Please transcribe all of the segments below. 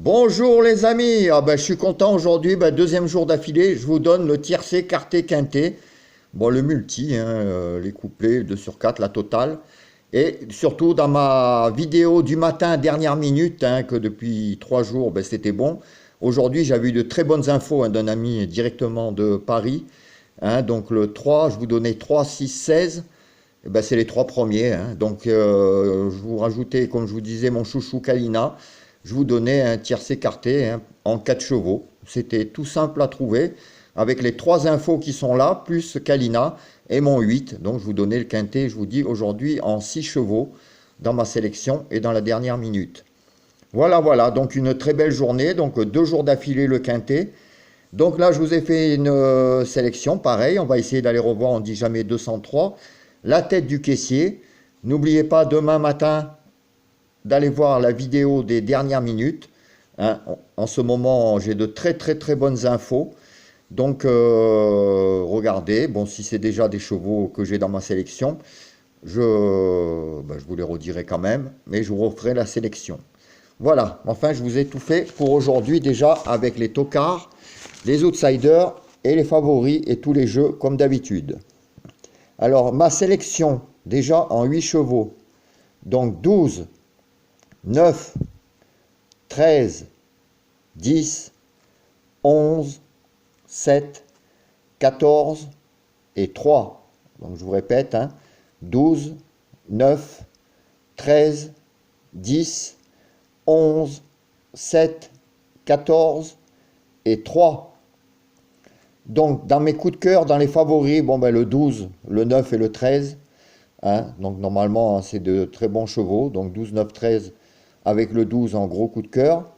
Bonjour les amis, je suis content aujourd'hui, deuxième jour d'affilée, je vous donne le tiercé, quarté, quinté, bon le multi, les couplets 2 sur 4, la totale, et surtout dans ma vidéo du matin dernière minute, que depuis 3 jours c'était bon, aujourd'hui j'avais eu de très bonnes infos d'un ami directement de Paris, donc le 3, je vous donnais 3, 6, 16, c'est les 3 premiers, donc je vous rajoutais, comme je vous disais, mon chouchou Kalina. Je vous donnais un tiercé quarté en 4 chevaux. C'était tout simple à trouver, avec les 3 infos qui sont là, plus Kalina et mon 8. Donc je vous donnais le quintet, je vous dis aujourd'hui en 6 chevaux dans ma sélection et dans la dernière minute. Voilà, donc une très belle journée, donc 2 jours d'affilée le quintet. Donc là, je vous ai fait une sélection, pareil, on va essayer d'aller revoir, on dit jamais 203. La tête du caissier. N'oubliez pas, demain matin, d'aller voir la vidéo des dernières minutes. En ce moment, j'ai de très bonnes infos. Donc, regardez. Bon, si c'est déjà des chevaux que j'ai dans ma sélection, je vous les redirai quand même, mais je vous referai la sélection. Voilà, enfin, je vous ai tout fait pour aujourd'hui déjà avec les tocards, les outsiders et les favoris et tous les jeux comme d'habitude. Alors, ma sélection, déjà en 8 chevaux. Donc, 12, 9, 13, 10, 11, 7, 14 et 3. Donc je vous répète, 12, 9, 13, 10, 11, 7, 14 et 3. Donc dans mes coups de cœur, dans les favoris, le 12, le 9 et le 13. Donc normalement, c'est de très bons chevaux. Donc 12, 9, 13 avec le 12 en gros coup de cœur.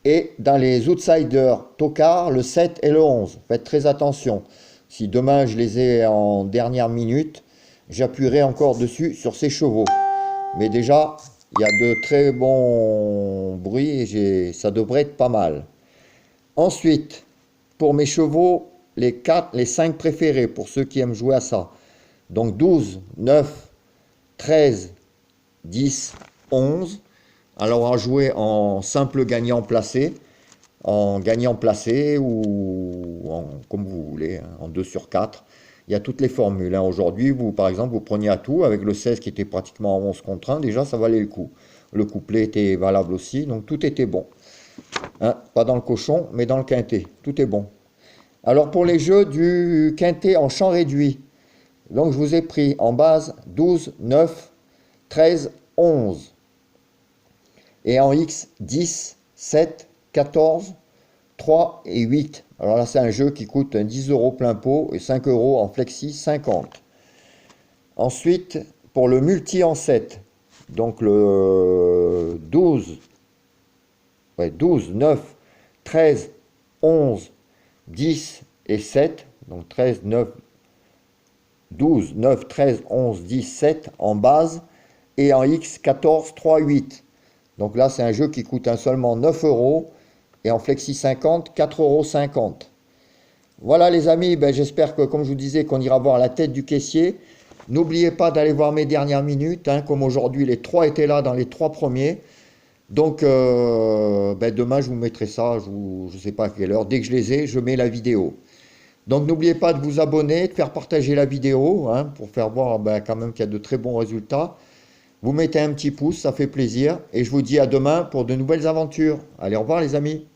Et dans les outsiders tocards, le 7 et le 11. Faites très attention. Si demain je les ai en dernière minute, j'appuierai encore dessus sur ces chevaux. Mais déjà, il y a de très bons bruits et ça devrait être pas mal. Ensuite, pour mes chevaux, les 5 préférés, pour ceux qui aiment jouer à ça. Donc 12, 9, 13, 10, 11. Alors à jouer en simple gagnant placé, en gagnant placé ou comme vous voulez, en 2 sur 4. Il y a toutes les formules. Aujourd'hui, vous, par exemple, vous preniez à tout avec le 16 qui était pratiquement en 11 contre 1. Déjà, ça valait le coup. Le couplet était valable aussi, donc tout était bon. Pas dans le cochon, mais dans le quintet. Tout est bon. Alors pour les jeux du quintet en champ réduit, donc je vous ai pris en base 12, 9, 13, 11. Et en X, 10, 7, 14, 3 et 8. Alors là, c'est un jeu qui coûte 10 € plein pot et 5 € en flexi 50. Ensuite, pour le multi en 7, donc le 12, 9, 13, 11, 10 et 7. Donc 13, 9, 12, 9, 13, 11, 10, 7 en base. Et en X, 14, 3, 8. Donc là, c'est un jeu qui coûte seulement 9 € et en flexi 50, 4,50 €. Voilà les amis, j'espère que, comme je vous disais, qu'on ira voir la tête du caissier. N'oubliez pas d'aller voir mes dernières minutes, comme aujourd'hui, les 3 étaient là dans les 3 premiers. Donc, demain, je vous mettrai ça, je ne sais pas à quelle heure. Dès que je les ai, je mets la vidéo. Donc, n'oubliez pas de vous abonner, de faire partager la vidéo, pour faire voir quand même qu'il y a de très bons résultats. Vous mettez un petit pouce, ça fait plaisir. Et je vous dis à demain pour de nouvelles aventures. Allez, au revoir les amis.